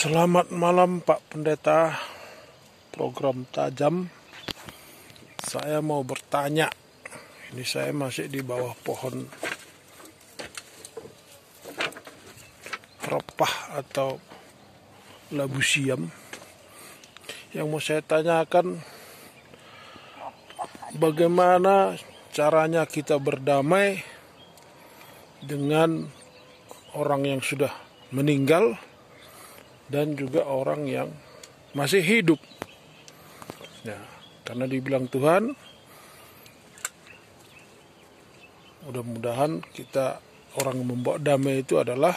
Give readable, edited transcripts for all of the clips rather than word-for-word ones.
Selamat malam Pak Pendeta, program tajam. Saya mau bertanya, ini saya masih di bawah pohon repah atau labu siam. Yang mau saya tanyakan, bagaimana caranya kita berdamai dengan orang yang sudah meninggal dan juga orang yang masih hidup. Ya, karena dibilang Tuhan, mudah-mudahan kita orang yang membawa damai itu adalah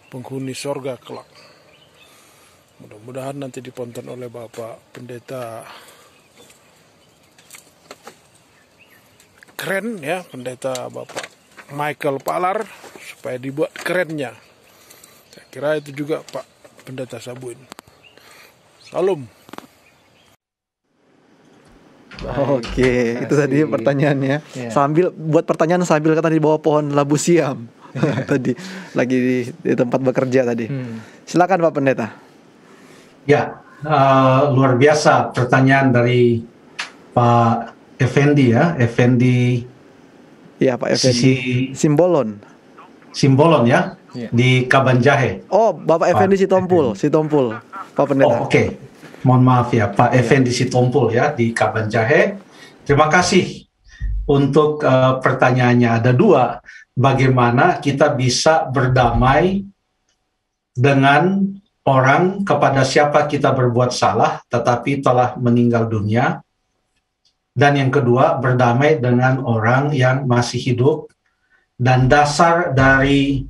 penghuni sorga kelak. Mudah-mudahan nanti diponton oleh Bapak Pendeta keren ya, Pendeta Bapak Michael Palar, supaya dibuat kerennya. Saya kira itu juga Pak Pendeta Sabuin. Salam. Oke, itu tadi pertanyaannya. Ya. Sambil buat pertanyaan sambil kata di bawah pohon labu siam. Tadi lagi di tempat bekerja tadi. Silakan Pak Pendeta. Ya, luar biasa pertanyaan dari Pak Effendi ya, Effendi. Ya Pak Effendi. Simbolon ya, di Kabanjahe. Oh, Bapak Effendi Sitompul, Pak Pendeta. Oh, oke. Mohon maaf ya, Pak Effendi Sitompul ya di Kabanjahe. Terima kasih untuk pertanyaannya. Ada dua, bagaimana kita bisa berdamai dengan orang kepada siapa kita berbuat salah tetapi telah meninggal dunia. Dan yang kedua, berdamai dengan orang yang masih hidup. Dan dasar dari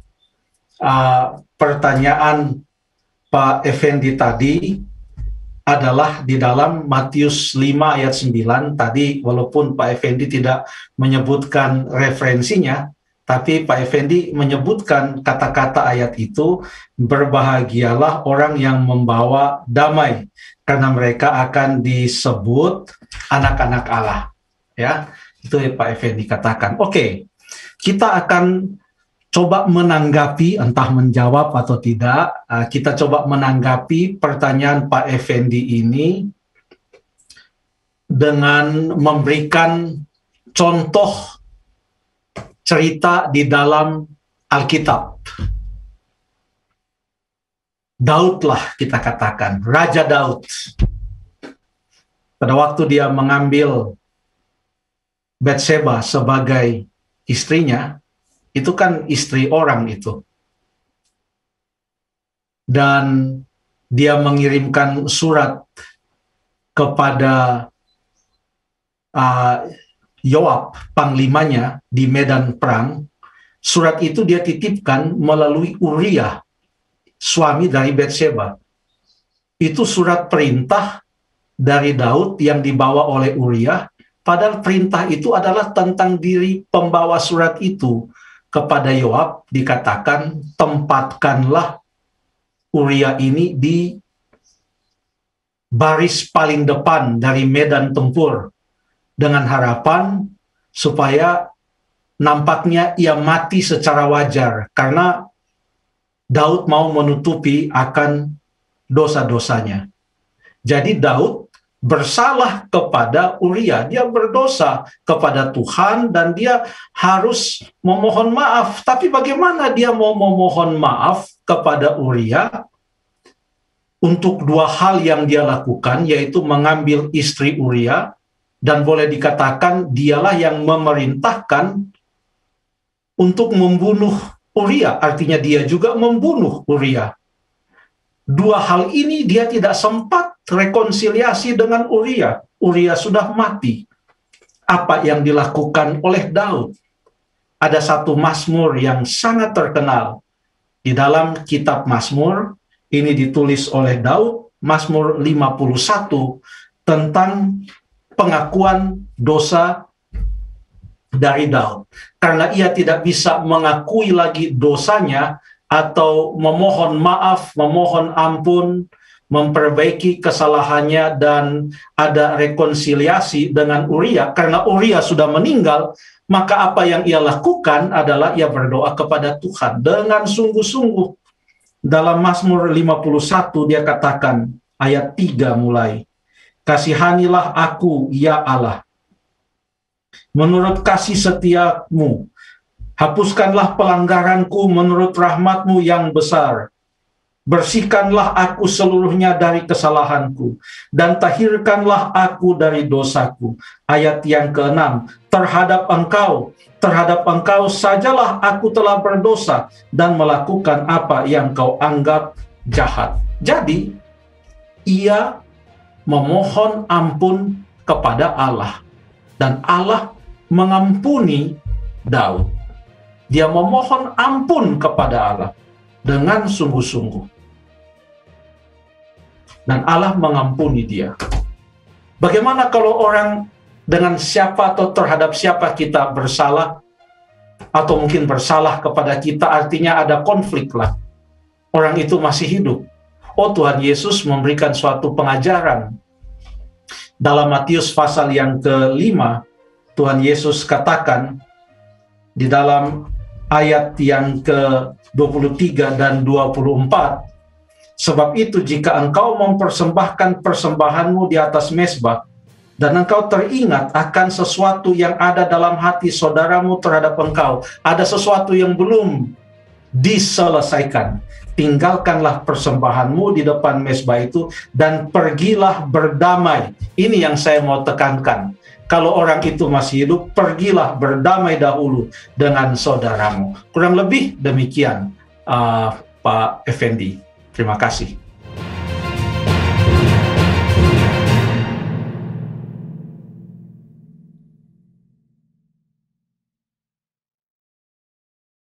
pertanyaan Pak Effendi tadi adalah di dalam Matius 5 ayat 9. Tadi walaupun Pak Effendi tidak menyebutkan referensinya, tapi Pak Effendi menyebutkan kata-kata ayat itu, berbahagialah orang yang membawa damai, karena mereka akan disebut anak-anak Allah. Ya, itu yang Pak Effendi katakan. Oke, kita akan coba menanggapi, entah menjawab atau tidak, kita coba menanggapi pertanyaan Pak Effendi ini dengan memberikan contoh cerita di dalam Alkitab. Daud lah kita katakan, Raja Daud. Pada waktu dia mengambil Batseba sebagai istrinya, itu kan istri orang itu. Dan dia mengirimkan surat kepada Yoab, panglimanya di medan perang. Surat itu dia titipkan melalui Uria, suami dari Batseba. Itu surat perintah dari Daud yang dibawa oleh Uria, padahal perintah itu adalah tentang diri pembawa surat itu. Kepada Yoab dikatakan, tempatkanlah Uria ini di baris paling depan dari medan tempur, dengan harapan supaya nampaknya ia mati secara wajar, karena Daud mau menutupi akan dosa-dosanya. Jadi Daud bersalah kepada Uria, dia berdosa kepada Tuhan dan dia harus memohon maaf. Tapi bagaimana dia mau memohon maaf kepada Uria untuk dua hal yang dia lakukan, yaitu mengambil istri Uria, dan boleh dikatakan dialah yang memerintahkan untuk membunuh Uria, artinya dia juga membunuh Uria. Dua hal ini dia tidak sempat rekonsiliasi dengan Uria. Uria sudah mati. Apa yang dilakukan oleh Daud? Ada satu mazmur yang sangat terkenal di dalam kitab Mazmur. Ini ditulis oleh Daud, Mazmur 51, tentang pengakuan dosa dari Daud. Karena ia tidak bisa mengakui lagi dosanya atau memohon maaf, memohon ampun, memperbaiki kesalahannya dan ada rekonsiliasi dengan Uria. Karena Uria sudah meninggal, maka apa yang ia lakukan adalah ia berdoa kepada Tuhan dengan sungguh-sungguh. dalam Mazmur 51 dia katakan ayat 3 mulai, kasihanilah aku ya Allah, menurut kasih setiamu, hapuskanlah pelanggaranku menurut rahmatmu yang besar. Bersihkanlah aku seluruhnya dari kesalahanku, dan tahirkanlah aku dari dosaku. Ayat yang ke-6, terhadap engkau sajalah aku telah berdosa, dan melakukan apa yang kau anggap jahat. Jadi, ia memohon ampun kepada Allah, dan Allah mengampuni Daud. Dia memohon ampun kepada Allah dengan sungguh-sungguh. Dan Allah mengampuni dia. Bagaimana kalau orang dengan siapa atau terhadap siapa kita bersalah, atau mungkin bersalah kepada kita, artinya ada konflik lah. Orang itu masih hidup. Oh, Tuhan Yesus memberikan suatu pengajaran. Dalam Matius pasal yang ke-5, Tuhan Yesus katakan di dalam ayat yang ke-23 dan 24, sebab itu jika engkau mempersembahkan persembahanmu di atas mezbah, dan engkau teringat akan sesuatu yang ada dalam hati saudaramu terhadap engkau, ada sesuatu yang belum diselesaikan, tinggalkanlah persembahanmu di depan mezbah itu, dan pergilah berdamai. Ini yang saya mau tekankan. Kalau orang itu masih hidup, pergilah berdamai dahulu dengan saudaramu. Kurang lebih demikian, Pak Effendi. Terima kasih.